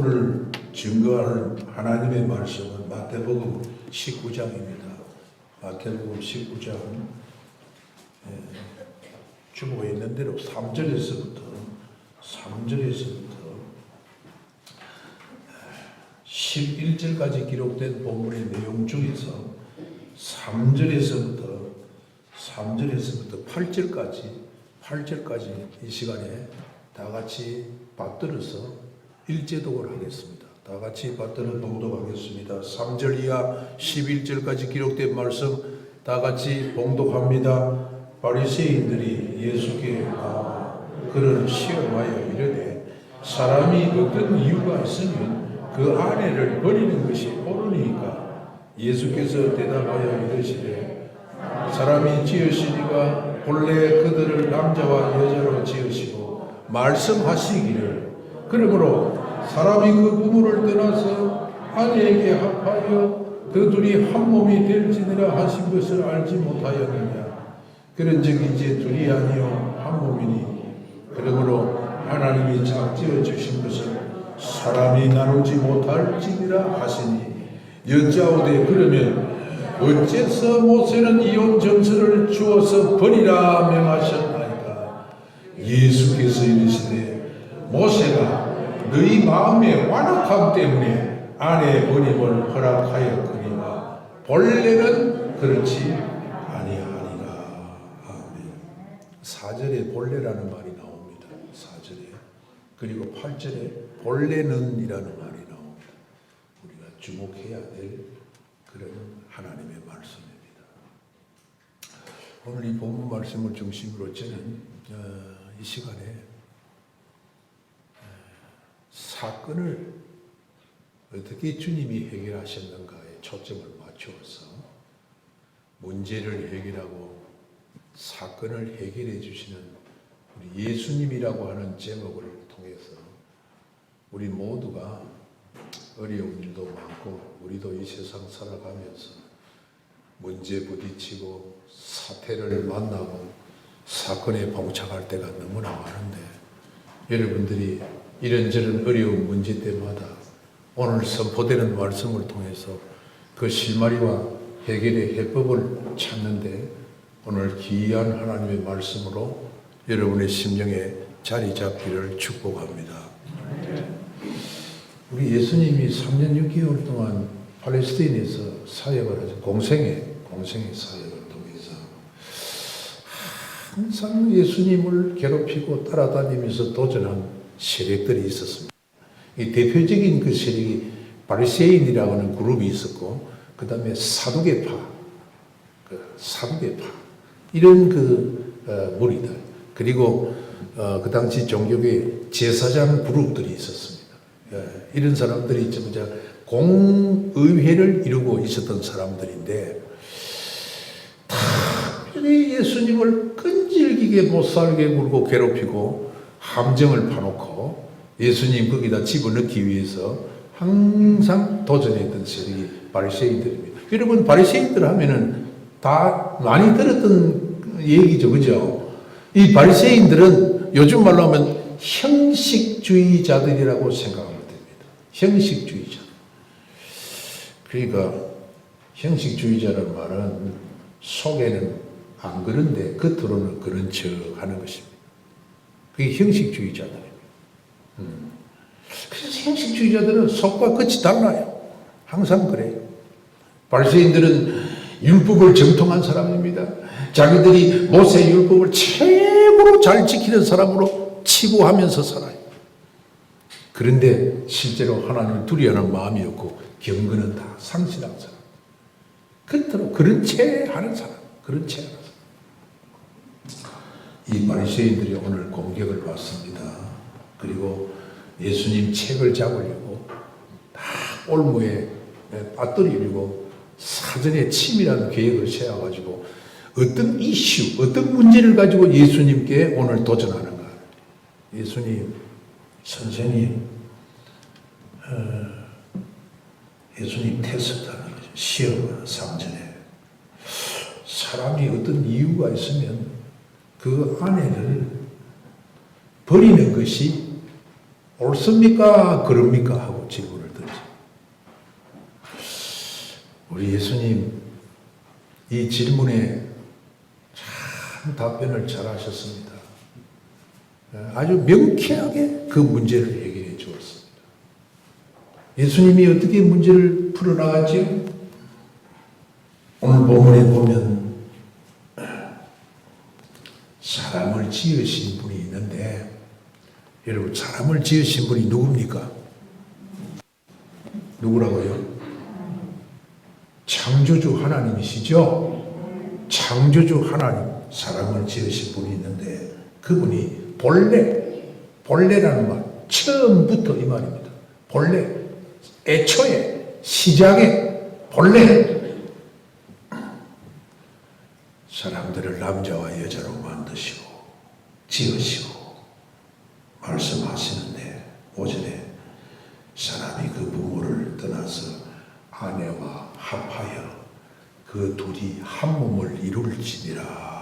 오늘 증거할 하나님의 말씀은 마태복음 19장입니다. 마태복음 19장 주보에 있는 대로 3절에서부터 11절까지 기록된 본문의 내용 중에서 3절에서부터 8절까지 이 시간에 다 같이 받들어서 일제독을 하겠습니다. 다 같이 받들어 봉독하겠습니다. 3절 이하 11절까지 기록된 말씀 다 같이 봉독합니다. 바리새인들이 예수께 나와 그를 시험하여 이르되 사람이 어떤 이유가 있으면 그 아내를 버리는 것이 옳으니까? 예수께서 대답하여 이르시되 사람이 지으시니가 본래 그들을 남자와 여자로 지으시고 말씀하시기를 그러므로 사람이 그 부모를 떠나서 아내에게 합하여 그 둘이 한 몸이 될지니라 하신 것을 알지 못하였느냐? 그런즉 이제 둘이 아니요 한 몸이니 그러므로 하나님이 작지어 주신 것을 사람이 나누지 못할지니라 하시니 여짜오되 그러면 어째서 모세는 이혼 정서를 주어서 버리라 명하셨나이까? 예수께서 이르시되 모세가 너희 마음의 완악함 때문에 아내 버림을 허락하였거니와 본래는 그렇지 아니하니라. 아멘. 4절에 본래라는 말이 나옵니다. 4절에. 그리고 8절에 본래는 이라는 말이 나옵니다. 우리가 주목해야 될 그런 하나님의 말씀입니다. 오늘 이 본문 말씀을 중심으로 저는 이 시간에 사건을 어떻게 주님이 해결하셨는가에 초점을 맞추어서 문제를 해결하고 사건을 해결해 주시는 우리 예수님이라고 하는 제목을 통해서 우리 모두가 어려운 일도 많고 우리도 이 세상 살아가면서 문제 부딪히고 사태를 만나고 사건에 봉착할 때가 너무나 많은데 여러분들이 이런저런 어려운 문제 때마다 오늘 선포되는 말씀을 통해서 그 실마리와 해결의 해법을 찾는데 오늘 귀한 하나님의 말씀으로 여러분의 심령에 자리 잡기를 축복합니다. 우리 예수님이 3년 6개월 동안 팔레스타인에서 사역을 하죠. 공생의 사역을 통해서 항상 예수님을 괴롭히고 따라다니면서 도전한 세력들이 있었습니다. 이 대표적인 그 세력이 바리새인이라고 하는 그룹이 있었고, 그 다음에 사두개파 이런 무리들, 그리고 그 당시 종교계 제사장 그룹들이 있었습니다. 이런 사람들이 전부 공의회를 이루고 있었던 사람들인데 특별히 예수님을 끈질기게 못살게 굴고 괴롭히고 함정을 파놓고 예수님 거기다 집어넣기 위해서 항상 도전했던 세력이 바리새인들입니다. 여러분 바리새인들 하면은 다 많이 들었던 얘기죠, 그죠? 이 바리새인들은 요즘 말로 하면 형식주의자들이라고 생각합니다. 형식주의자. 그러니까 형식주의자라는 말은 속에는 안 그런데 겉으로는 그런 척 하는 것입니다. 그게 형식주의자들입니다. 그래서 형식주의자들은 속과 끝이 달라요. 항상 그래요. 바리새인들은 율법을 정통한 사람입니다. 자기들이 모세 율법을 최고로 잘 지키는 사람으로 치부하면서 살아요. 그런데 실제로 하나님을 두려워하는 마음이 없고 경건은 다 상실한 사람. 겉으로 그런 채 하는 사람. 이 바리새인들이 오늘 공격을 받습니다. 그리고 예수님 책을 잡으려고 다 올무에 빠뜨리려고 사전에 치밀한 계획을 세워가지고 어떤 이슈, 어떤 문제를 가지고 예수님께 오늘 도전하는가. 예수님, 선생님, 예수님 테스트하는 거죠. 시험하는 3절에 사람이 어떤 이유가 있으면 그 아내를 버리는 것이 옳습니까? 그럽니까? 하고 질문을 던져. 우리 예수님 이 질문에 참 답변을 잘 하셨습니다. 아주 명쾌하게 그 문제를 해결해 주었습니다. 예수님이 어떻게 문제를 풀어나갔지요? 오늘 본문에 보면 사람을 지으신 분이 있는데, 여러분 사람을 지으신 분이 누굽니까? 누구라고요? 창조주 하나님이시죠? 창조주 하나님, 사람을 지으신 분이 있는데 그분이 본래라는 말, 처음부터 이 말입니다. 본래, 애초에, 시작에, 본래 사람들을 남자와 여자로 만드시고 지으시고 말씀하시는데, 5절에 사람이 그 부모를 떠나서 아내와 합하여 그 둘이 한 몸을 이룰지니라.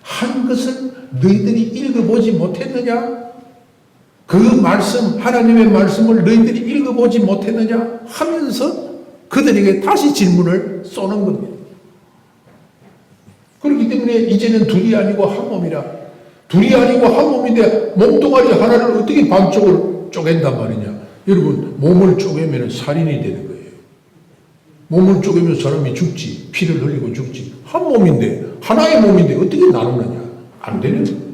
한 것을 너희들이 읽어보지 못했느냐? 그 말씀, 하나님의 말씀을 너희들이 읽어보지 못했느냐? 하면서 그들에게 다시 질문을 쏘는 겁니다. 그렇기 때문에 이제는 둘이 아니고 한 몸이라. 둘이 아니고 한 몸인데 몸뚱아리 하나를 어떻게 반쪽을 쪼갠단 말이냐? 여러분, 몸을 쪼개면 살인이 되는 거예요. 몸을 쪼개면 사람이 죽지. 피를 흘리고 죽지. 한 몸인데, 하나의 몸인데 어떻게 나누느냐? 안 되는 거예요.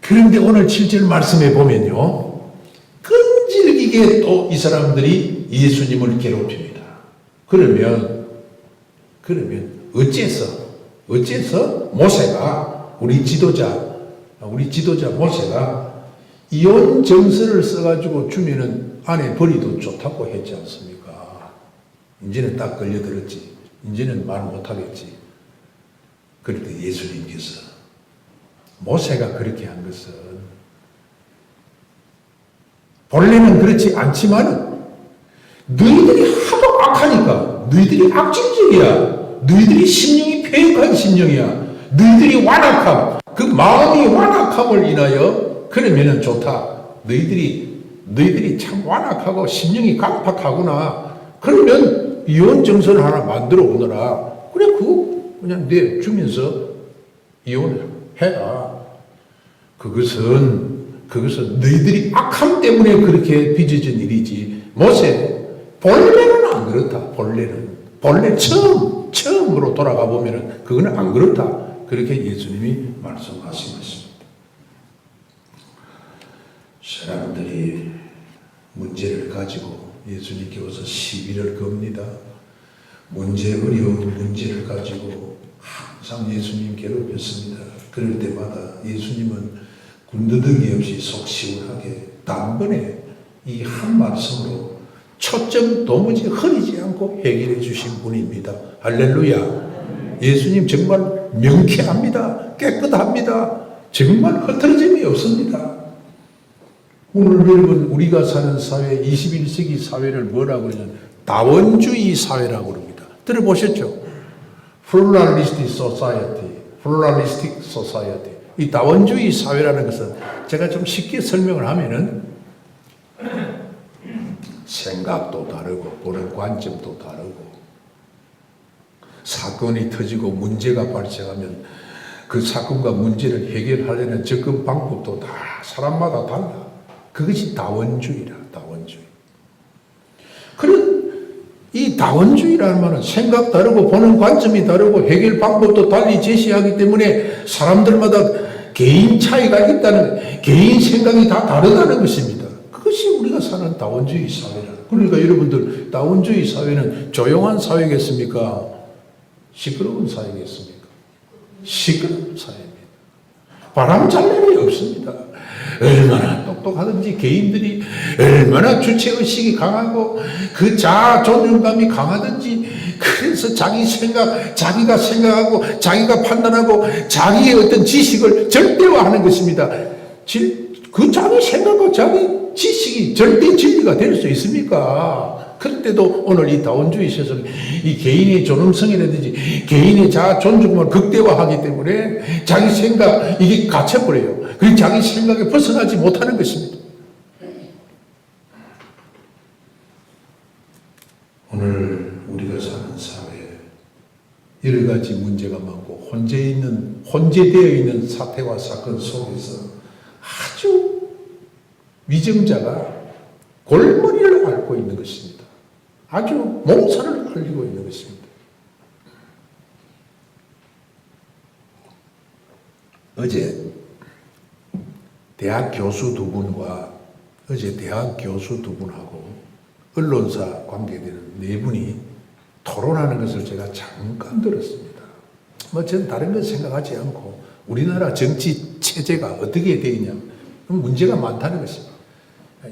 그런데 오늘 7절 말씀에 보면요, 끈질기게 또 이 사람들이 예수님을 괴롭힙니다. 그러면 어째서 모세가, 우리 지도자 모세가 이혼 정서를 써가지고 주면은 아내 버리도 좋다고 했지 않습니까? 이제는 딱 걸려들었지. 이제는 말 못하겠지. 그런데 예수님께서 모세가 그렇게 한 것은 본래는 그렇지 않지만 너희들이 하도 악하니까, 너희들이 악질적이야, 너희들이 심령이 폐역한 심령이야, 너희들이 완악함, 그 마음이 완악함을 인하여 그러면은 좋다. 너희들이 참 완악하고 심령이 강팍하구나. 그러면 이혼 정서를 하나 만들어 오너라. 그래, 그냥 내 주면서 이혼을 해라. 그것은 너희들이 악함 때문에 그렇게 빚어진 일이지. 모세, 본래는 안 그렇다. 본래 처음으로 돌아가 보면은 그거는 안 그렇다. 그렇게 예수님이 말씀하신 것입니다. 사람들이 문제를 가지고 예수님께 와서 시비를 겁니다. 어려운 문제를 가지고 항상 예수님 괴롭혔습니다. 그럴 때마다 예수님은 군더더기 없이 속 시원하게 단번에 이 한 말씀으로 초점 도무지 흐리지 않고 해결해 주신 분입니다. 할렐루야. 예수님 정말 명쾌합니다. 깨끗합니다. 정말 흐트러짐이 없습니다. 오늘 여러분, 우리가 사는 사회, 21세기 사회를 뭐라고 그러냐면 다원주의 사회라고 그럽니다. 들어보셨죠? Pluralistic Society. 이 다원주의 사회라는 것은 제가 좀 쉽게 설명을 하면은 생각도 다르고 보는 관점도 다르고 사건이 터지고 문제가 발생하면 그 사건과 문제를 해결하려는 접근 방법도 다 사람마다 달라. 그것이 다원주의라. 그런 이 다원주의라는 말은 생각 다르고 보는 관점이 다르고 해결 방법도 달리 제시하기 때문에 사람들마다 개인 차이가 있다는, 개인 생각이 다 다르다는 것입니다. 그것이 우리가 사는 다원주의 사회라. 그러니까 여러분들, 다원주의 사회는 조용한 사회겠습니까? 시끄러운 사회겠습니까? 시끄러운 사회입니다. 바람 잘 일이 없습니다. 얼마나 똑똑하든지 개인들이 얼마나 주체의식이 강하고 그 자아 존중감이 강하든지, 그래서 자기가 생각하고 자기가 판단하고 자기의 어떤 지식을 절대화하는 것입니다. 그 자기 생각과 자기 지식이 절대 진리가 될 수 있습니까? 그런데도 오늘 이 다원주의 세상, 이 개인의 존엄성이라든지 개인의 자아 존중을 극대화하기 때문에 자기 생각, 이게 갇혀버려요. 그리고 자기 생각에 벗어나지 못하는 것입니다. 오늘 우리가 사는 사회에 여러 가지 문제가 많고 혼재되어 있는 사태와 사건 속에서 아주 위정자가 골머리를 앓고 있는 것입니다. 아주 몽사를 앓고 있는 것입니다. 어제 대학 교수 두 분과 언론사 관계되는 네 분이 토론하는 것을 제가 잠깐 들었습니다. 저는 다른 것 생각하지 않고 우리나라 정치 체제가 어떻게 되어 있냐, 문제가 많다는 것입니다.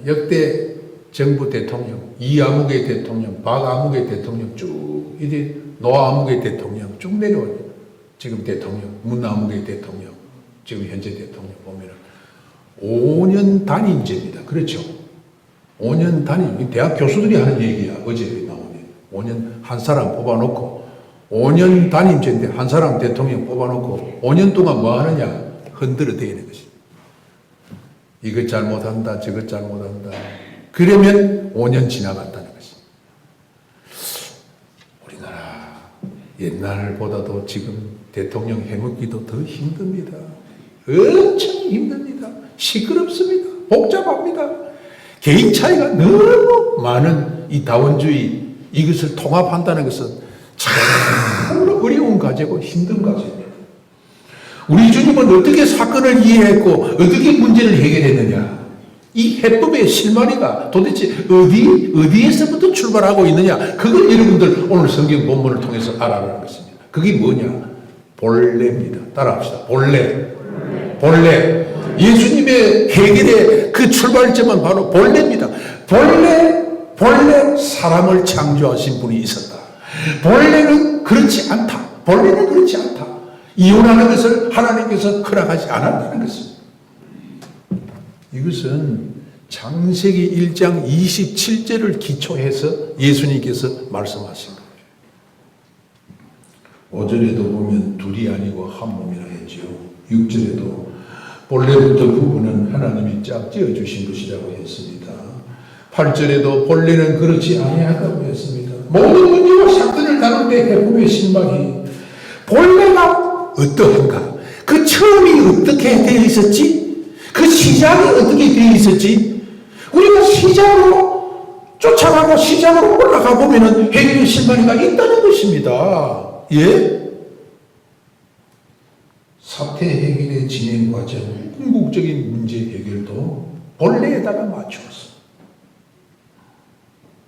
역대 정부 대통령, 이아무개 대통령, 박아무개 대통령 쭉 이제 노아무개 대통령 쭉 내려와요. 지금 대통령, 문아무개 대통령, 지금 현재 대통령 보면은 5년 단임제입니다. 그렇죠? 5년 단임, 대학 교수들이 하는 얘기야. 어제 나오네. 5년 한 사람 뽑아놓고 5년 단임제인데 한 사람 대통령 뽑아놓고 5년 동안 뭐 하느냐? 흔들어 대는 것입니다. 이것 잘못한다, 저것 잘못한다. 그러면 5년 지나간다는 것입니다. 우리나라 옛날보다도 지금 대통령 해먹기도 더 힘듭니다. 엄청 힘듭니다. 시끄럽습니다. 복잡합니다. 개인 차이가 너무 많은 이 다원주의, 이것을 통합한다는 것은 참 어려운 과제고 힘든 과제입니다. 우리 주님은 어떻게 사건을 이해했고 어떻게 문제를 해결했느냐, 이 해법의 실마리가 도대체 어디에서부터 출발하고 있느냐, 그걸 여러분들 오늘 성경 본문을 통해서 알아가는 것입니다. 그게 뭐냐? 본래입니다. 따라합시다. 본래. 예수님의 해결의 그 출발점은 바로 본래입니다. 본래 사람을 창조하신 분이 있었다. 본래는 그렇지 않다. 이혼하는 것을 하나님께서 허락하지 않았다는 것입니다. 이것은 창세기 1장 27절을 기초해서 예수님께서 말씀하신 거예요. 5절에도 보면 둘이 아니고 한 몸이라 했지요. 6절에도 본래부터 부부는 하나님이 짝 지어주신 것이라고 했습니다. 8절에도 본래는 그렇지 아니하다고 했습니다. 모든 문제와 사건을 다룰 때 해법의 신방이 본래가 어떠한가, 그 처음이 어떻게 되어 있었지, 그 시작이 어떻게 되어 있었지, 우리가 시작으로 쫓아가고 시작으로 올라가 보면은 해결의 신방이가 있다는 것입니다. 예? 사태 해결의 진행 과정, 궁극적인 문제 해결도 본래에다가 맞추었어.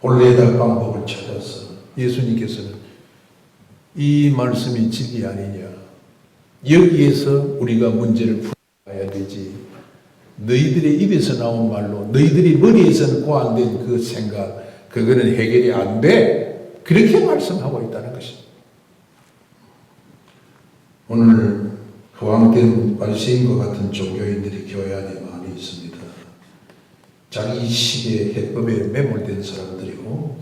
본래에다가 방법을 찾아서 예수님께서는 이 말씀이 진리 아니냐, 여기에서 우리가 문제를 풀어가야 되지, 너희들의 입에서 나온 말로 너희들이 머리에서는 고안된 그 생각, 그거는 해결이 안 돼, 그렇게 말씀하고 있다는 것입니다. 오늘 허황된 바리새인과 같은 종교인들이 교회 안에 많이 있습니다. 자기 식의 해법에 매몰된 사람들이고,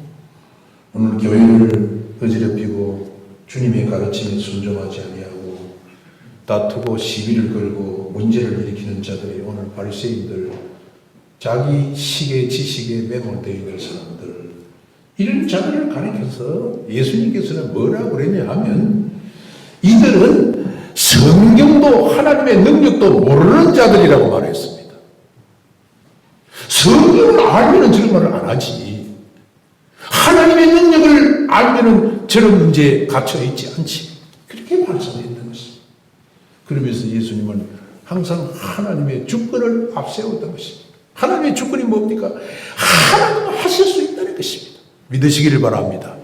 오늘 교회를 어지럽히고 주님의 가르침에 순종하지 아니하고 다투고 시비를 걸고 문제를 일으키는 자들이 오늘 바리새인들, 자기 식의 지식에 매몰되어 있는 사람들, 이런 자들을 가리켜서 예수님께서는 뭐라고 그랬냐 하면, 이들은 성경도 하나님의 능력도 모르는 자들이라고 말했습니다. 성경을 알면 저런 말을 안 하지. 하나님의 능력을 알면 저런 문제에 갇혀있지 않지. 그렇게 말씀했던 것입니다. 그러면서 예수님은 항상 하나님의 주권을 앞세웠던 것입니다. 하나님의 주권이 뭡니까? 하나님은 하실 수 있다는 것입니다. 믿으시기를 바랍니다.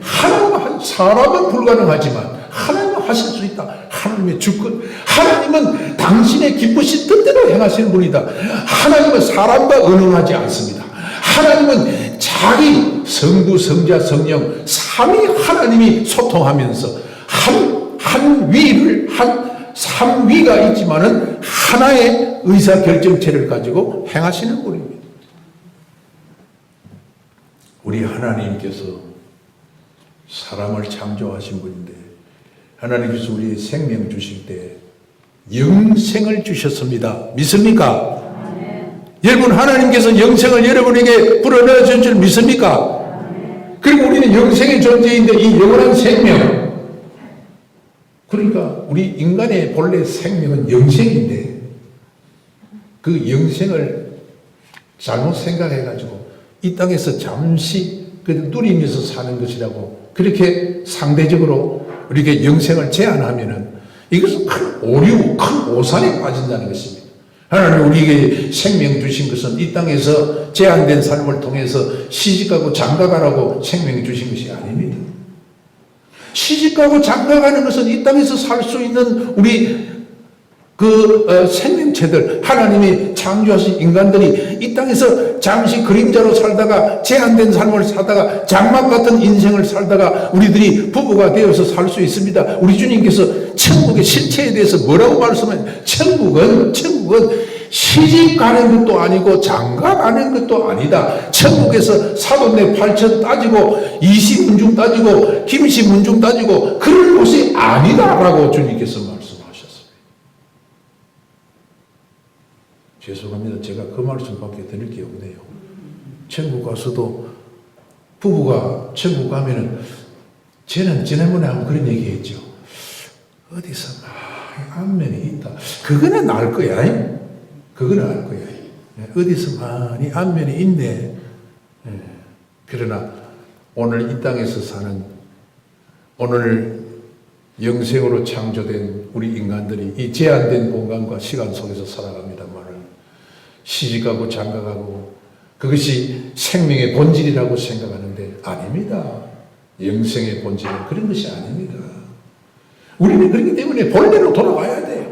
하나님은, 사람은 불가능하지만 하나님은 하실 수 있다. 하나님의 주권. 하나님은 당신의 기쁘신 뜻대로 행하시는 분이다. 하나님은 사람과 언어하지 않습니다. 하나님은 자기 성부, 성자, 성령 삼위 하나님이 소통하면서 삼위가 있지만은 하나의 의사결정체를 가지고 행하시는 분입니다. 우리 하나님께서 사람을 창조하신 분인데, 하나님께서 우리의 생명 주실 때 영생을 주셨습니다. 믿습니까? 여러분, 하나님께서 영생을 여러분에게 불어넣어 준 줄 믿습니까? 그리고 우리는 영생의 존재인데 이 영원한 생명, 그러니까 우리 인간의 본래 생명은 영생인데 그 영생을 잘못 생각해가지고 이 땅에서 잠시 누리면서 사는 것이라고 그렇게 상대적으로 우리에게 영생을 제한하면은 이것은 큰 오류, 큰 오산에 빠진다는 것입니다. 하나님 우리에게 생명 주신 것은 이 땅에서 제한된 삶을 통해서 시집가고 장가가라고 생명 주신 것이 아닙니다. 시집가고 장가가는 것은 이 땅에서 살 수 있는 우리 생명체들, 하나님이 창조하신 인간들이 이 땅에서 잠시 그림자로 살다가 제한된 삶을 살다가 장막 같은 인생을 살다가 우리들이 부부가 되어서 살 수 있습니다. 우리 주님께서 천국의 실체에 대해서 뭐라고 말씀하냐? 천국은 시집 가는 것도 아니고 장가 가는 것도 아니다. 천국에서 사돈네 팔천 따지고 이시문중 따지고 김시문중 따지고 그런 곳이 아니다라고 주님께서 말씀하셨습니다. 죄송합니다. 제가 그 말씀밖에 드릴 게 없네요. 천국 가서도 부부가 천국 가면은 저는 지난번에 한번 그런 얘기했죠. 어디서 안면이 있다. 그거는 알 거야. 그거는 알 거야. 어디서 많이 안면이 있네. 그러나 오늘 이 땅에서 사는 오늘 영생으로 창조된 우리 인간들이 이 제한된 공간과 시간 속에서 살아갑니다만 시집가고 장가가고 그것이 생명의 본질이라고 생각하는데 아닙니다. 영생의 본질은 그런 것이 아닙니다. 우리는 그렇기 때문에 본래로 돌아가야 돼요.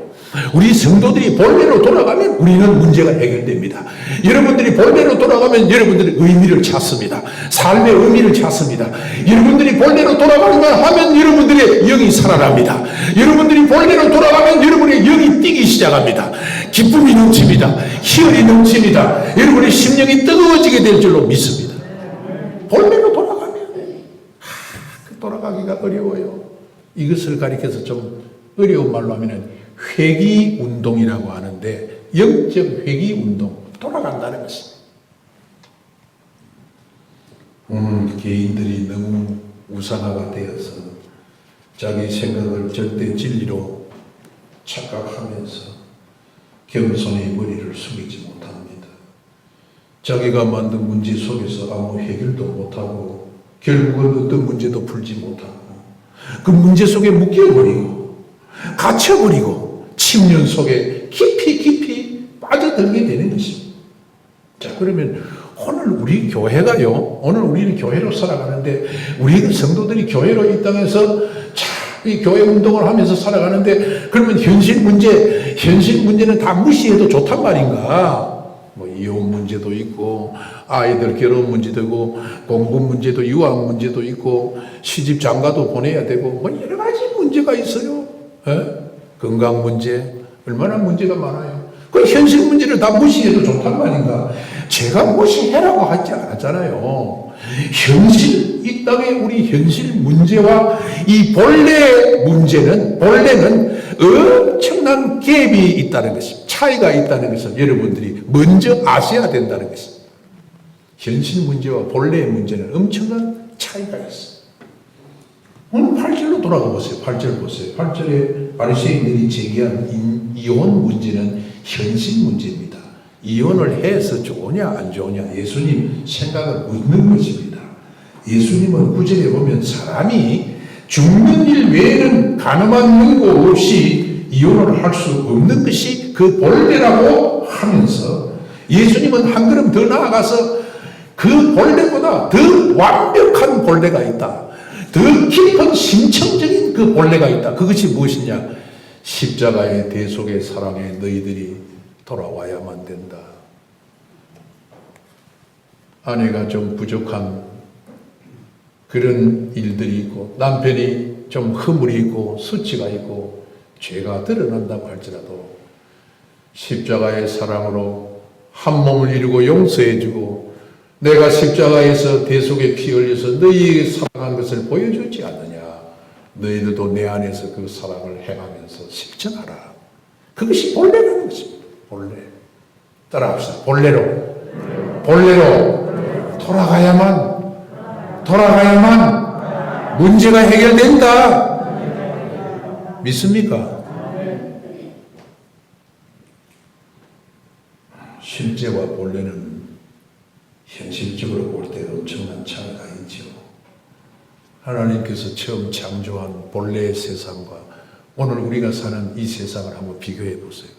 우리 성도들이 본래로 돌아가면 우리는 문제가 해결됩니다. 여러분들이 본래로 돌아가면 여러분들이 의미를 찾습니다. 삶의 의미를 찾습니다. 여러분들이 본래로 돌아가기만 하면 여러분들의 영이 살아납니다. 여러분들이 본래로 돌아가면 여러분의 영이 뛰기 시작합니다. 기쁨이 넘칩니다. 희열이 넘칩니다. 여러분의 심령이 뜨거워지게 될 줄로 믿습니다. 본래로 돌아가면 돌아가기가 어려워요. 이것을 가리켜서 좀 어려운 말로 하면은 회귀운동이라고 하는데 영적 회귀운동, 돌아간다는 것입니다. 오늘 개인들이 너무 우상화가 되어서 자기 생각을 절대 진리로 착각하면서 겸손히 머리를 숙이지 못합니다. 자기가 만든 문제 속에서 아무 해결도 못하고 결국은 어떤 문제도 풀지 못하고 그 문제 속에 묶여버리고 갇혀버리고 침륜 속에 깊이 빠져들게 되는 것입니다. 자, 그러면 오늘 우리 교회가요, 오늘 우리는 교회로 살아가는데 우리 성도들이 교회로 이 땅에서 이 교회 운동을 하면서 살아가는데 그러면 현실 문제는 다 무시해도 좋단 말인가? 뭐 이혼 문제도 있고 아이들 결혼 문제도 있고 공부 문제도 유학 문제도 있고 시집 장가도 보내야 되고 뭐 여러 가지 문제가 있어요. 건강 문제 얼마나 문제가 많아요. 그 현실 문제를 다 무시해도 좋단 말인가? 제가 무시해라고 하지 않았잖아요. 이 땅의 우리 현실 문제와 이 본래는 엄청난 갭이 있다는 것입니다. 차이가 있다는 것을 여러분들이 먼저 아셔야 된다는 것입니다. 현실 문제와 본래의 문제는 엄청난 차이가 있어요. 오늘 8절로 돌아가 보세요. 8절 보세요. 8절에 바리새인들이 제기한 이혼 문제는 현실 문제입니다. 이혼을 해서 좋으냐 안 좋으냐 예수님 생각을 묻는 것입니다. 예수님은 9절에 보면 사람이 죽는 일 외에는 가늠한 연고 없이 이혼을 할 수 없는 것이 그 본래라고 하면서 예수님은 한 걸음 더 나아가서 그 본래보다 더 완벽한 본래가 있다. 더 깊은 심층적인 그 본래가 있다. 그것이 무엇이냐? 십자가의 대속의 사랑에 너희들이 돌아와야만 된다. 아내가 좀 부족한 그런 일들이 있고 남편이 좀 허물이 있고 수치가 있고 죄가 드러난다고 할지라도 십자가의 사랑으로 한 몸을 이루고 용서해주고 내가 십자가에서 대속의 피 흘려서 너희에게 사랑한 것을 보여주지 않느냐. 너희들도 내 안에서 그 사랑을 행하면서 실천하라. 그것이 본래라는 것입니다. 본래. 따라합시다. 본래로 돌아가야만 문제가 해결된다. 믿습니까? 실제와 본래는 현실적으로 볼 때 엄청난 차이가 있죠. 하나님께서 처음 창조한 본래의 세상과 오늘 우리가 사는 이 세상을 한번 비교해 보세요.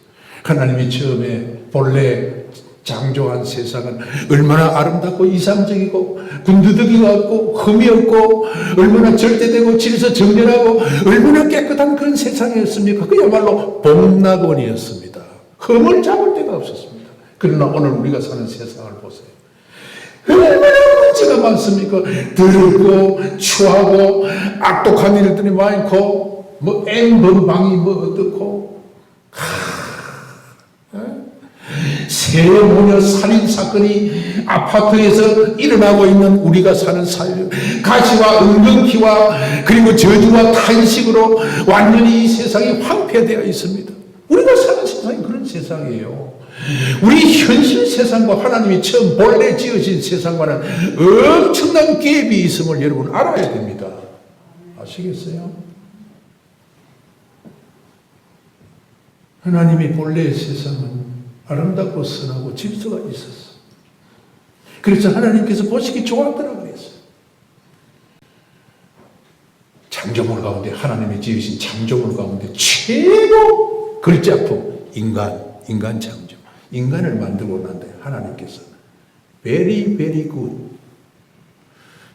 하나님이 처음에 본래 창조한 세상은 얼마나 아름답고 이상적이고 군두더기가 없고 흠이 없고 얼마나 절대되고 질서정연하고 얼마나 깨끗한 그런 세상이었습니까? 그야말로 복락원이었습니다. 흠을 잡을 데가 없었습니다. 그러나 오늘 우리가 사는 세상을 보세요. 얼마나 문제가 많습니까? 더럽고 추하고 악독한 일들이 많고 뭐 엠번방이 뭐 어떻고 세모녀 살인 사건이 아파트에서 일어나고 있는 우리가 사는 삶, 가시와 은근키와 그리고 저주와 탄식으로 완전히 이 세상이 황폐되어 있습니다. 우리가 사는 세상이 그런 세상이에요. 우리 현실 세상과 하나님이 처음 본래 지으신 세상과는 엄청난 갭이 있음을 여러분 알아야 됩니다. 아시겠어요? 하나님이 본래의 세상은 아름답고 선하고 질서가 있었어. 그래서 하나님께서 보시기 좋았더라 그랬어요. 창조물 가운데 하나님이 지으신 창조물 가운데 최고 걸작품 인간 창조. 인간을 만들고 난데 하나님께서 very very good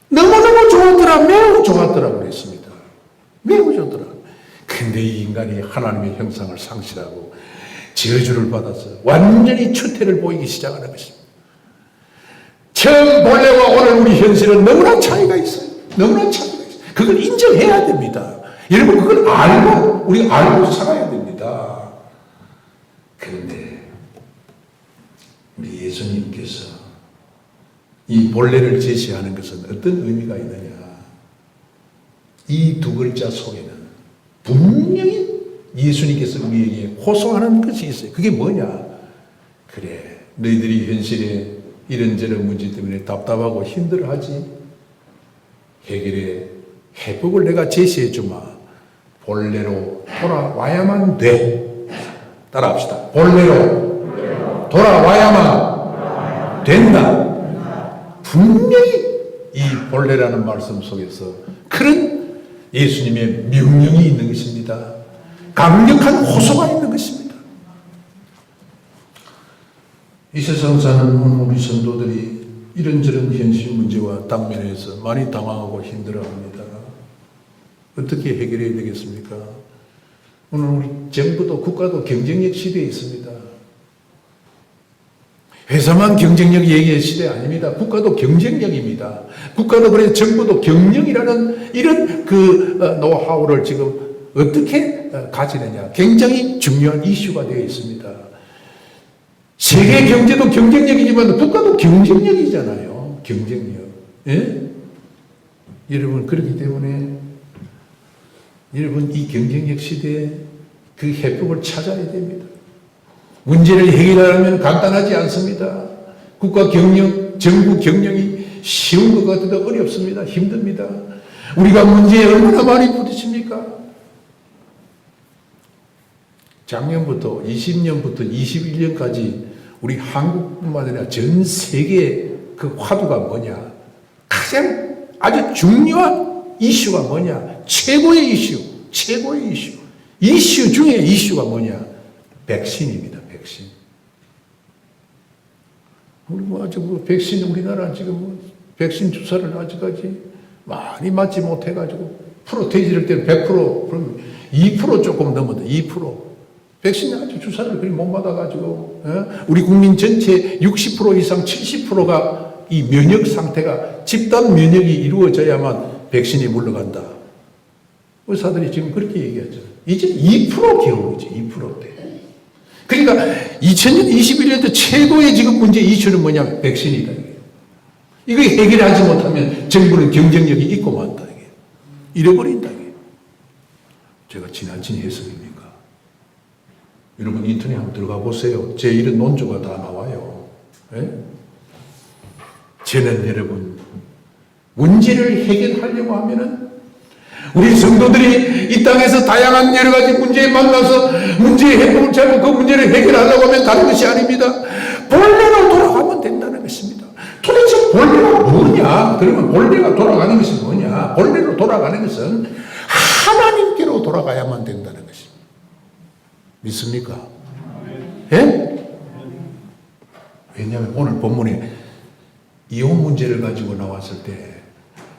너무너무 좋았더라 매우 좋았더라 그랬습니다. 매우 좋더라. 근데 이 인간이 하나님의 형상을 상실하고 저주를 받아서 완전히 추태를 보이기 시작하는 것입니다. 처음 본래와 오늘 우리 현실은 너무나 차이가 있어요. 너무나 차이가 있어요. 그걸 인정해야 됩니다. 여러분 그걸 우리 알고 살아야 됩니다. 그런데 우리 예수님께서 이 본래를 제시하는 것은 어떤 의미가 있느냐. 이 두 글자 속에는 분명히 예수님께서 우리에게 호소하는 것이 있어요. 그게 뭐냐? 그래, 너희들이 현실에 이런저런 문제 때문에 답답하고 힘들어하지? 해결의 해법을 내가 제시해 주마. 본래로 돌아와야만 돼. 따라합시다. 본래로 돌아와야만 된다. 분명히 이 본래라는 말씀 속에서 그런 예수님의 명령이 있는 것입니다. 강력한 호소가 있는 것입니다. 이 세상 사는 우리 성도들이 이런저런 현실 문제와 당면에서 많이 당황하고 힘들어합니다. 어떻게 해결해야 되겠습니까? 오늘 우리 정부도 국가도 경쟁력 시대에 있습니다. 회사만 경쟁력 얘기의 시대 아닙니다. 국가도 경쟁력입니다. 국가도 그래 정부도 경영이라는 이런 노하우를 지금 어떻게 가지느냐. 굉장히 중요한 이슈가 되어 있습니다. 세계 경제도 경쟁력이지만 국가도 경쟁력이잖아요. 경쟁력. 예? 여러분 그렇기 때문에 여러분 이 경쟁력 시대에 그 해법을 찾아야 됩니다. 문제를 해결하려면 간단하지 않습니다. 국가 경영, 정부 경영이 쉬운 것 같아도 어렵습니다. 힘듭니다. 우리가 문제에 얼마나 많이 부딪힙니까? 작년부터 20년부터 21년까지 우리 한국뿐만 아니라 전 세계의 그 화두가 뭐냐? 가장 아주 중요한 이슈가 뭐냐? 최고의 이슈. 이슈 중에 이슈가 뭐냐? 백신입니다. 백신. 우리 백신 우리나라 지금 백신 주사를 아직까지 많이 맞지 못해가지고 프로테이지를 때는 100% 그럼 2% 조금 넘어도 2%. 백신 아직 주사를 그리 못 받아가지고 우리 국민 전체 60% 이상 70%가 이 면역 상태가 집단 면역이 이루어져야만 백신이 물러간다. 의사들이 지금 그렇게 얘기하죠. 이제 2% 겨우지 2%대. 그러니까 2000년 21년도 최고의 지금 문제 이슈는 뭐냐면 백신이다. 이거 해결하지 못하면 정부는 경쟁력이 있고 만다. 잃어버린다. 제가 지나친 해석입니까? 여러분 인터넷 한번 들어가 보세요. 제 이런 논조가 다 나와요. 예? 저는 여러분 문제를 해결하려고 하면은 우리 성도들이 이 땅에서 다양한 여러 가지 문제에 만나서 문제의 해법을 찾고 그 문제를 해결하려고 하면 다른 것이 아닙니다. 본래로 돌아가면 된다는 것입니다. 도대체 본래가 뭐냐? 그러면 본래가 돌아가는 것이 뭐냐? 본래로 돌아가는 것은 하나님께로 돌아가야만 된다는 것입니다. 믿습니까? 예? 왜냐하면 오늘 본문에 이혼 문제를 가지고 나왔을 때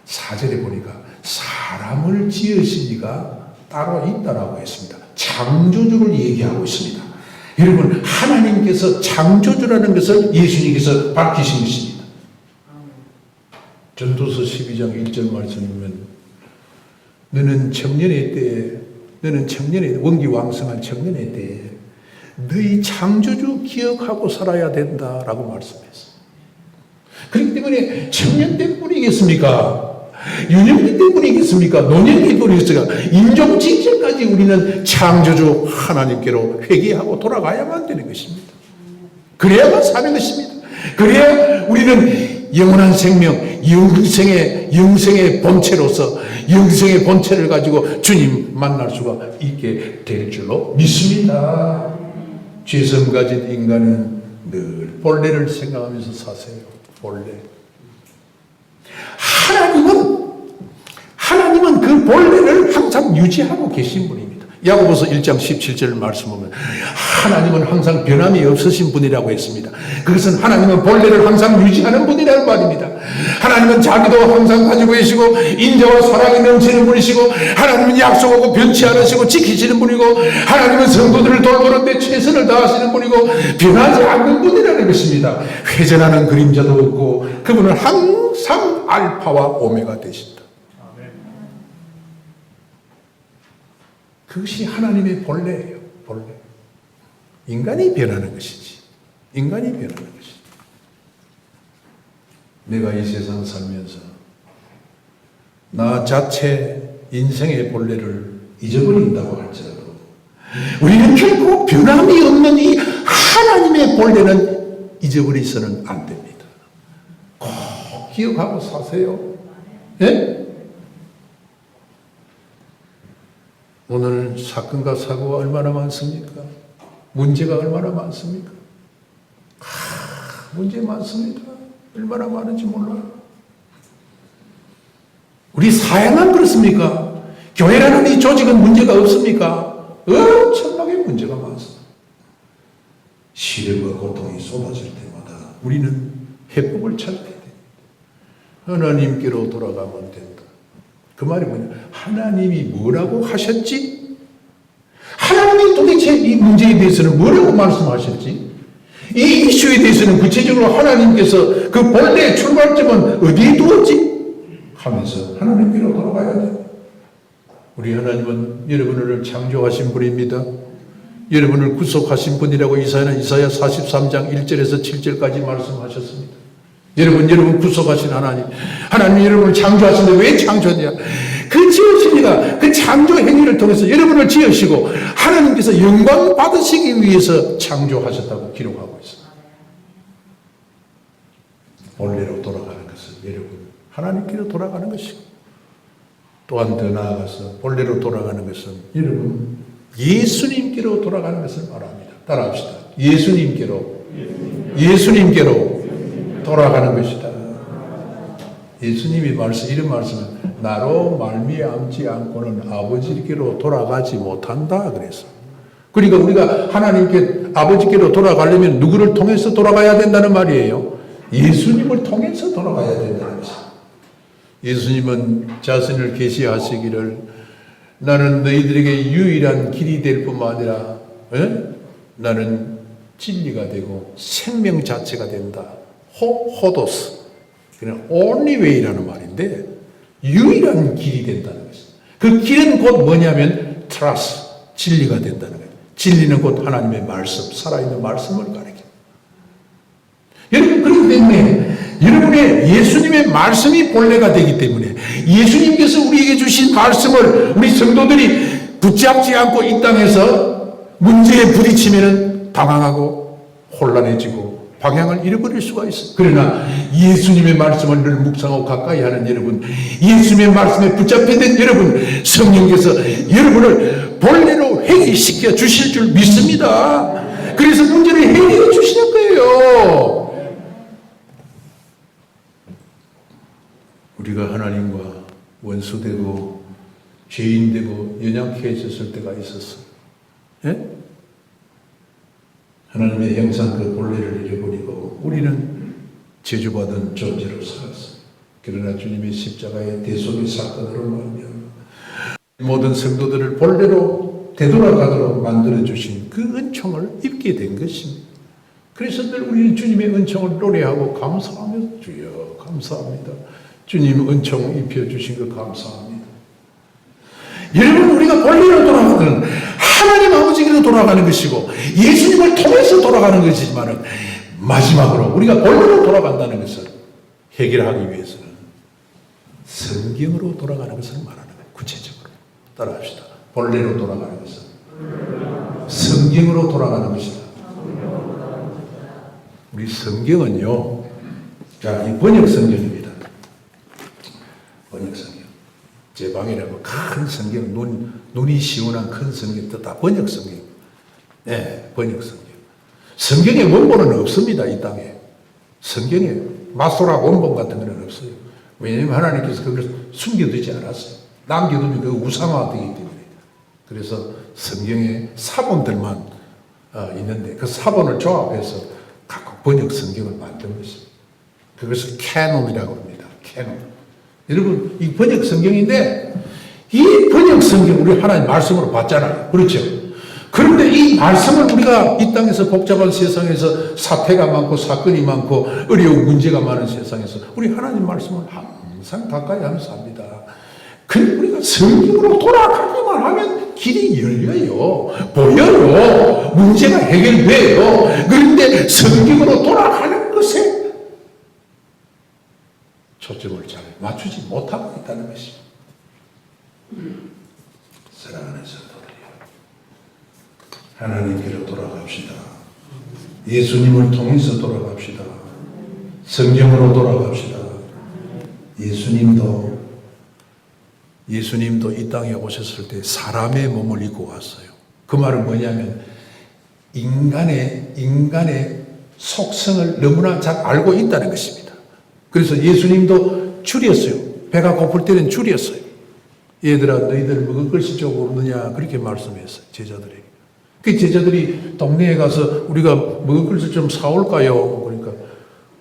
4절에 보니까 사람을 지으신 이가 따로 있다라고 했습니다. 창조주를 얘기하고 있습니다. 여러분 하나님께서 창조주라는 것을 예수님께서 밝히신 것입니다. 전도서 12장 1절 말씀이면 너는 청년의 때에 너는 청년의 원기왕성한 청년의 때에 너희 창조주 기억하고 살아야 된다라고 말씀했어요. 그렇기 때문에 청년 때뿐이겠습니까? 유년기 때문이겠습니까? 노년기 때문이겠습니까? 인종 직전까지 우리는 창조주 하나님께로 회개하고 돌아가야만 되는 것입니다. 그래야만 사는 것입니다. 그래야 우리는 영원한 생명, 영생의 본체로서 영생의 본체를 가지고 주님 만날 수가 있게 될 줄로 믿습니다. 죄성 가진 인간은 늘 본래를 생각하면서 사세요. 본래. 하나님은 그 본래를 항상 유지하고 계신 분입니다. 야고보서 1장 17절 말씀 보면 하나님은 항상 변함이 없으신 분이라고 했습니다. 그것은 하나님은 본래를 항상 유지하는 분이라는 말입니다. 하나님은 자기도 항상 가지고 계시고 인자와 사랑이 넘치는 분이시고 하나님은 약속하고 변치 않으시고 지키시는 분이고 하나님은 성도들을 돌보는데 최선을 다하시는 분이고 변하지 않는 분이라는 것입니다. 회전하는 그림자도 없고 그분은 항상 알파와 오메가 되신다. 그것이 하나님의 본래예요. 본래. 인간이 변하는 것이지. 인간이 변하는 것이지. 내가 이 세상 살면서 나 자체 인생의 본래를 잊어버린다고 할지라도 우리는 결코 변함이 없는 이 하나님의 본래는 잊어버리서는 안 됩니다. 꼭 기억하고 사세요. 예? 오늘 사건과 사고가 얼마나 많습니까? 문제가 얼마나 많습니까? 문제 많습니다. 얼마나 많은지 몰라요. 우리 사회만 그렇습니까? 교회라는 이 조직은 문제가 없습니까? 엄청나게 문제가 많습니다. 시련과 고통이 쏟아질 때마다 우리는 해법을 찾게 됩니다. 하나님께로 돌아가면 된다. 그 말이 뭐냐? 하나님이 뭐라고 하셨지? 하나님이 도대체 이 문제에 대해서는 뭐라고 말씀하셨지? 이 이슈에 대해서는 구체적으로 하나님께서 그 본래의 출발점은 어디에 두었지? 하면서 하나님께로 돌아가야 돼요. 우리 하나님은 여러분을 창조하신 분입니다. 여러분을 구속하신 분이라고 이사야 43장 1절에서 7절까지 말씀하셨습니다. 여러분 구속하신 하나님 여러분을 창조하시는데 왜 창조했냐? 그 지으시니까 그 창조 행위를 통해서 여러분을 지으시고 하나님께서 영광 받으시기 위해서 창조하셨다고 기록하고 있습니다. 본래로 돌아가는 것은 여러분 하나님께로 돌아가는 것이고 또한 더 나아가서 본래로 돌아가는 것은 여러분 예수님께로 돌아가는 것을 말합니다. 따라합시다. 예수님께로 돌아가는 것이다. 예수님이 이런 말씀은 나로 말미암지 않고는 아버지께로 돌아가지 못한다 그래서. 그러니까 우리가 하나님께 아버지께로 돌아가려면 누구를 통해서 돌아가야 된다는 말이에요. 예수님을 통해서 돌아가야 된다는 것입니다. 예수님은 자신을 계시하시기를 나는 너희들에게 유일한 길이 될 뿐만 아니라 나는 진리가 되고 생명 자체가 된다. 호도스. 그냥 only way라는 말인데 유일한 길이 된다는 것입니다. 그 길은 곧 뭐냐면 trust, 진리가 된다는 거예요. 진리는 곧 하나님의 말씀, 살아있는 말씀을 가리킵니다. 여러분 그렇기 때문에 여러분의 예수님의 말씀이 본래가 되기 때문에 예수님께서 우리에게 주신 말씀을 우리 성도들이 붙잡지 않고 이 땅에서 문제에 부딪히면 당황하고 혼란해지고 방향을 잃어버릴 수가 있어요. 그러나 예수님의 말씀을 늘 묵상하고 가까이 하는 여러분, 예수님의 말씀에 붙잡혀 있는 여러분, 성령께서 여러분을 본래로 회개시켜 주실 줄 믿습니다. 그래서 문제를 해결해 주시는 거예요. 우리가 하나님과 원수되고 죄인되고 연약해졌을 때가 있었어. 예? 하나님의 형상 그 본래를 잃어버리고 우리는 저주받은 존재로 살았어. 그러나 주님의 십자가의 대속의 사건으로 말미암아 모든 성도들을 본래로 되돌아가도록 만들어주신 그 은총을 입게 된 것입니다. 그래서 늘 우리는 주님의 은총을 노래하고 감사하며 주여 감사합니다. 주님 은총 입혀주신 것 감사합니다. 여러분, 우리가 본래로 돌아가는 하나님 아버지께로 돌아가는 것이고 예수님을 통해서 돌아가는 것이지만 마지막으로 우리가 본래로 돌아간다는 것을 해결하기 위해서는 성경으로 돌아가는 것을 말하는 거예요. 구체적으로 따라합시다. 본래로 돌아가는 것은 성경으로 돌아가는 것이다. 우리 성경은요, 자, 이 번역 성경입니다. 번역 성경. 제 방이라고 큰 성경, 눈이 시원한 큰 성경, 다 번역 성경. 네, 번역 성경. 성경의 원본은 없습니다, 이 땅에. 성경에 마소라 원본 같은 거는 없어요. 왜냐하면 하나님께서 그걸 숨겨두지 않았어요. 남겨두면 그 우상화되기 때문에. 그래서 성경에 사본들만 있는데 그 사본을 조합해서 각각 번역 성경을 만든 것입니다. 그것을 캐논이라고 합니다. 캐논. 여러분, 이 번역 성경인데 이 번역 성경 우리 하나님 말씀으로 봤잖아요. 그렇죠? 그런데 이 말씀을 우리가 이 땅에서 복잡한 세상에서 사태가 많고 사건이 많고 어려운 문제가 많은 세상에서 우리 하나님 말씀을 항상 가까이 하면서 합니다. 근데 우리가 성경으로 돌아가기만 하면 길이 열려요. 보여요. 문제가 해결돼요. 그런데 성경으로 돌아가는 것에 초점을 잘 맞추지 못하고 있다는 것입니다. 사랑하는 성도들이여, 하나님께로 돌아갑시다. 예수님을 통해서 돌아갑시다. 성경으로 돌아갑시다. 예수님도 이 땅에 오셨을 때 사람의 몸을 입고 왔어요. 그 말은 뭐냐면 인간의 속성을 너무나 잘 알고 있다는 것입니다. 그래서 예수님도 줄였어요. 배가 고플 때는 줄였어요. 얘들아, 너희들 먹을 것이 좀 없느냐, 그렇게 말씀했어요, 제자들에게. 그 제자들이 동네에 가서 우리가 먹을 것을 좀 사올까요? 그러니까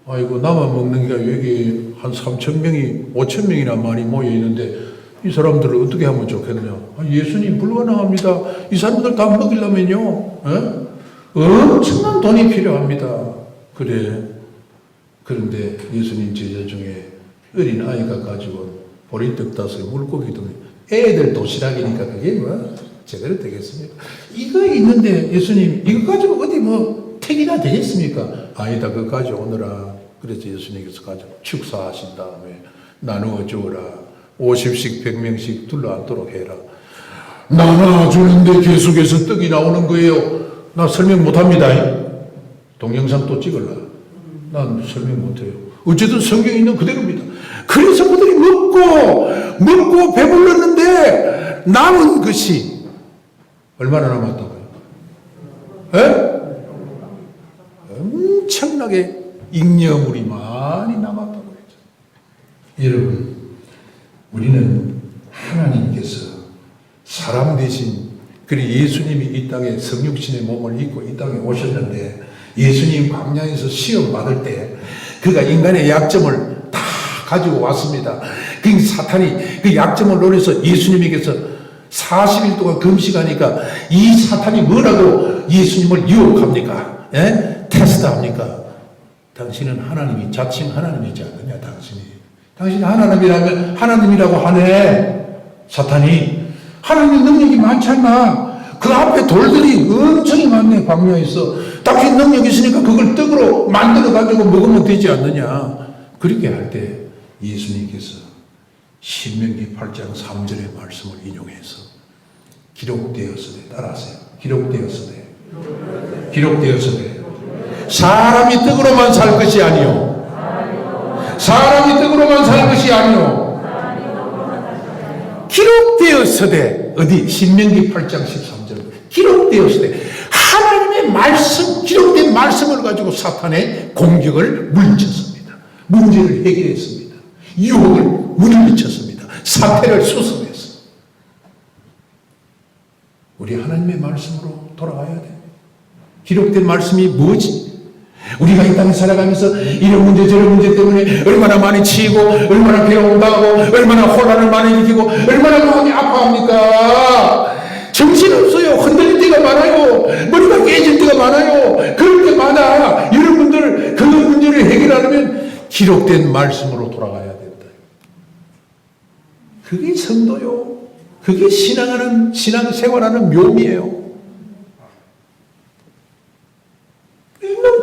아이고, 나만 먹는 게 여기 한 3,000명이 5,000명이나 많이 모여 있는데 이 사람들을 어떻게 하면 좋겠느냐? 예수님 불가능합니다. 이 사람들 다 먹이려면요, 엄청난 돈이 필요합니다. 그래. 그런데 예수님 제자 중에 어린 아이가 가지고 보리떡 5개, 물고기 2개, 애들 도시락이니까 그게 뭐 제대로 되겠습니까? 이거 있는데 예수님 이거 가지고 어디 뭐 택이나 되겠습니까? 아니다, 그거 가져오느라. 그래서 예수님께서 가지고 축사하신 다음에 나누어 주어라. 50씩 100명씩 둘러앉도록 해라. 나눠주는데 계속해서 떡이 나오는 거예요. 나 설명 못합니다. 동영상 또 찍을라. 난 설명 못해요. 어쨌든 성경에 있는 그대로입니다. 그래서 그들이 먹고 배불렀는데 남은 것이 얼마나 남았다고요? 엄청나게 잉여물이 많이 남았다고 했죠. 여러분, 우리는 하나님께서 사람 대신 그리고 예수님이 이 땅에 성육신의 몸을 입고 이 땅에 오셨는데 예수님 광야에서 시험 받을 때 그가 인간의 약점을 다 가지고 왔습니다. 그 사탄이 그 약점을 노려서 예수님에게서 40일 동안 금식하니까 이 사탄이 뭐라고 예수님을 유혹합니까? 테스트합니까? 당신은 하나님이 자칭 하나님이지 않느냐, 당신이 하나님이라면 하나님이라고 하네. 사탄이 하나님 능력이 많지 않나? 그 앞에 돌들이 엄청 많네. 광야에서 당신 능력이 있으니까 그걸 떡으로 만들어 가지고 먹으면 되지 않느냐? 그렇게 할 때 예수님께서 신명기 8장 3절의 말씀을 인용해서 기록되었으니 따라하세요. 기록되었으되. 기록되었으되. 사람이 떡으로만 살 것이 아니요. 사람이 떡으로만 살 것이 아니요. 기록되었으되. 어디? 신명기 8장 13절. 기록되었으되. 하나님의 말씀, 기록된 말씀을 가지고 사탄의 공격을 물리쳤습니다. 문제를 해결했습니다. 유혹을 물리쳤습니다. 사태를 수습했습니다. 우리 하나님의 말씀으로 돌아가야 돼. 기록된 말씀이 뭐지? 우리가 이 땅에 살아가면서 이런 문제 저런 문제 때문에 얼마나 많이 치이고 얼마나 괴로움당하고 얼마나 혼란을 많이 일으키고 얼마나 마음이 아파합니까? 정신없어요. 흔들릴 때가 많아요. 머리가 깨질 때가 많아요. 그럴 때마다 여러분들 그 문제를 해결하려면 기록된 말씀으로 돌아가야 된다. 그게 성도요. 그게 신앙생활하는 묘미예요.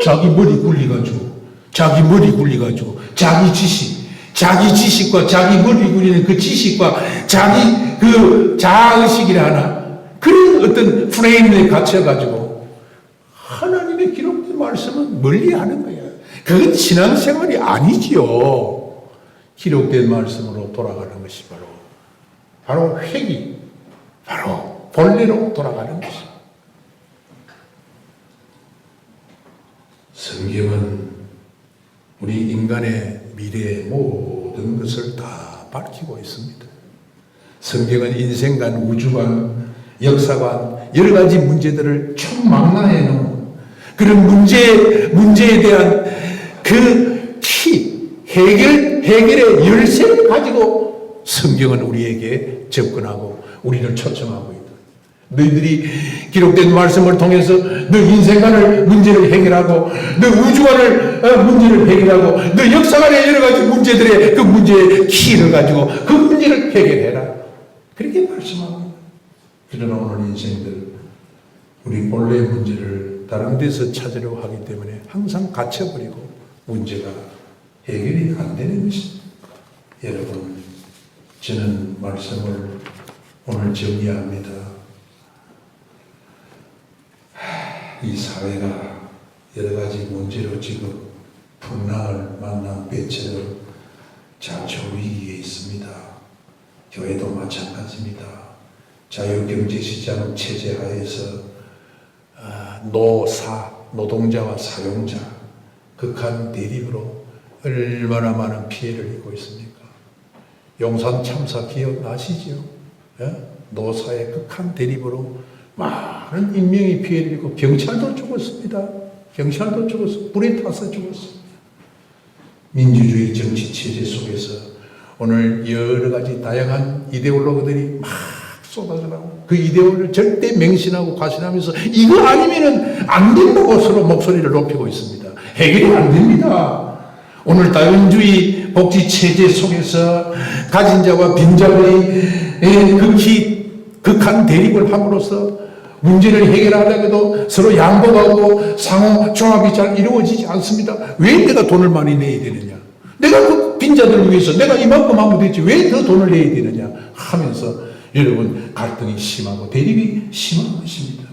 자기 머리 굴리가지고 자기 지식과 자기 머리 굴리는 그 지식과 자기 그 자아의식이라 하나 그런 어떤 프레임에 갇혀가지고 하나님의 기록된 말씀은 멀리하는 거야. 그건 신앙생활이 아니지요. 기록된 말씀으로 돌아가는 것이 바로 회귀, 바로 본래로 돌아가는 것입니다. 성경은 우리 인간의 미래의 모든 것을 다 밝히고 있습니다. 성경은 인생관, 우주관, 역사관, 여러 가지 문제들을 총망라해 놓은 그런 문제에 대한 그 해결의 열쇠를 가지고 성경은 우리에게 접근하고 우리를 초청하고 있다. 너희들이 기록된 말씀을 통해서 너 인생관을 문제를 해결하고 너 우주관을 문제를 해결하고 너 역사관의 여러 가지 문제들의 그 문제의 키를 가지고 그 문제를 해결해라. 그렇게 말씀합니다. 그러나 오늘 인생들 우리 본래의 문제를 다른 데서 찾으려고 하기 때문에 항상 갇혀버리고 문제가 해결이 안 되는 것입니다. 여러분, 저는 말씀을 오늘 정리합니다. 이 사회가 여러 가지 문제로 지금 풍랑을 만난 배처럼 자초위기에 있습니다. 교회도 마찬가지입니다. 자유경제시장 체제 하에서 노동자와 사용자 극한 대립으로 얼마나 많은 피해를 입고 있습니까? 용산 참사 기억나시죠? 노사의 극한 대립으로 많은 인명이 피해를 입고 경찰도 죽었습니다. 경찰도 죽었어. 불에 타서 죽었습니다. 민주주의 정치 체제 속에서 오늘 여러 가지 다양한 이데올로기들이 막 쏟아져 나오고 그 이데올로기를 절대 맹신하고 과신하면서 이거 아니면은 안 된다고 서로 목소리를 높이고 있습니다. 해결이 안 됩니다. 오늘 다원주의 복지 체제 속에서 가진 자와 빈자의 극한 대립을 함으로써 문제를 해결하려고 서로 양보하고 상호 조합이 잘 이루어지지 않습니다. 왜 내가 돈을 많이 내야 되느냐? 내가 그 빈자들을 위해서 내가 이만큼 하면 되지 왜 더 돈을 내야 되느냐 하면서 여러분 갈등이 심하고 대립이 심한 것입니다.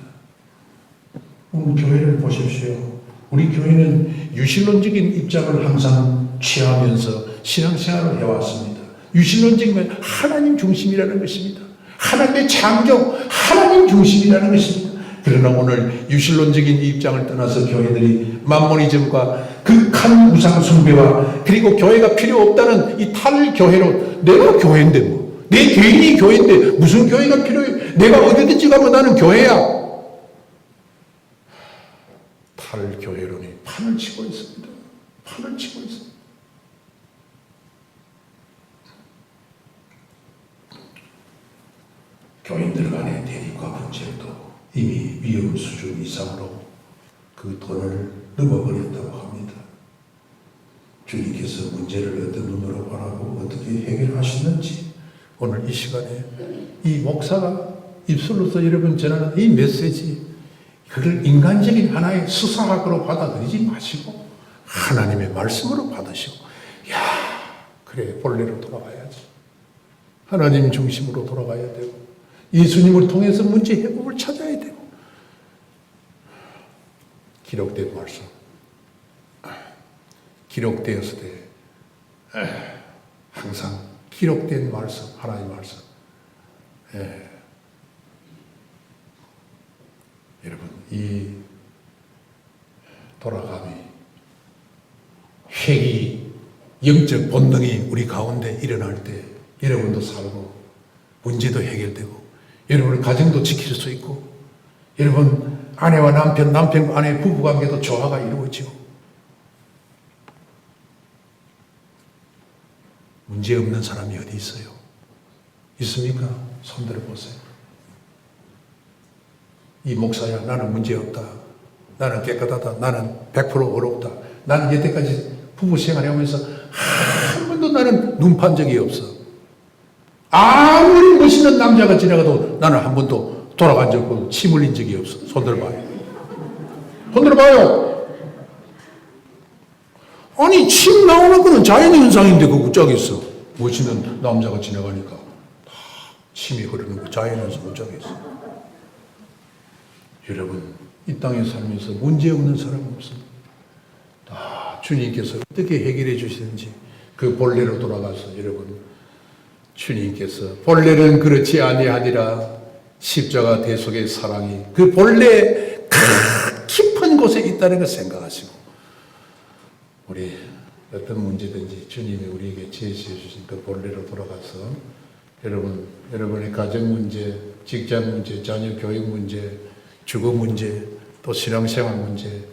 오늘 교회를 보십시오. 우리 교회는 유실론적인 입장을 항상 취하면서 신앙생활을 해왔습니다. 유실론적이면 하나님 중심이라는 것입니다. 하나님의 창조, 하나님 중심이라는 것입니다. 그러나 오늘 유실론적인 입장을 떠나서 교회들이 만모니즘과 극한 우상 숭배와 그리고 교회가 필요 없다는 이 탈교회로 내가 교회인데 뭐, 내 개인이 교회인데 무슨 교회가 필요해? 내가 어디든지 가면 나는 교회야. 탈교회론이 판을 치고 있습니다. 판을 치고 있습니다. 교인들 간의 대립과 분쟁도 이미 위험 수준 이상으로 그 돈을 넘어버렸다고 합니다. 주님께서 문제를 어떤 눈으로 바라보고 어떻게 해결하시는지 오늘 이 시간에 이 목사가 입술로서 여러분 전하는 이 메시지 그걸 인간적인 하나의 수사학으로 받아들이지 마시고 하나님의 말씀으로 받으시고 야 그래 본래로 돌아가야지. 하나님 중심으로 돌아가야 되고 예수님을 통해서 문제 해법을 찾아야 되고 기록된 말씀. 기록되었을 때 항상 기록된 말씀, 하나님의 말씀. 여러분, 이 돌아감이, 회귀, 영적 본능이 우리 가운데 일어날 때 여러분도 살고 문제도 해결되고 여러분의 가정도 지킬 수 있고 여러분 아내와 남편, 남편과 아내 부부관계도 조화가 이루어지고 문제 없는 사람이 어디 있어요? 있습니까? 손 들어보세요. 이 목사야, 나는 문제 없다. 나는 깨끗하다. 나는 100% 어렵다. 나는 여태까지 부부 생활하면서 한 번도 나는 눈판 적이 없어. 아무리 멋있는 남자가 지나가도 나는 한 번도 돌아간 적 없고 침 흘린 적이 없어. 손 들어봐요. 손 들어봐요. 아니, 침 나오는 거는 자연현상인데 그거 짝있어. 멋있는 남자가 지나가니까 다 침이 흐르는 거 자연현상 짝있어. 여러분, 이 땅에 살면서 문제 없는 사람 없습니다. 다 주님께서 어떻게 해결해 주시는지 그 본래로 돌아가서 여러분, 주님께서 본래는 그렇지 아니하니라 십자가 대속의 사랑이 그 본래 깊은 곳에 있다는 걸 생각하시고 우리 어떤 문제든지 주님이 우리에게 제시해 주신 그 본래로 돌아가서 여러분의 가정 문제, 직장 문제, 자녀 교육 문제, 주거 문제, 또 신앙생활 문제,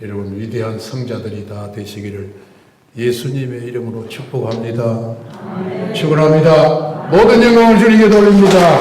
여러분 위대한 성자들이 다 되시기를 예수님의 이름으로 축복합니다. 축원합니다. 모든 영광을 주님께 돌립니다.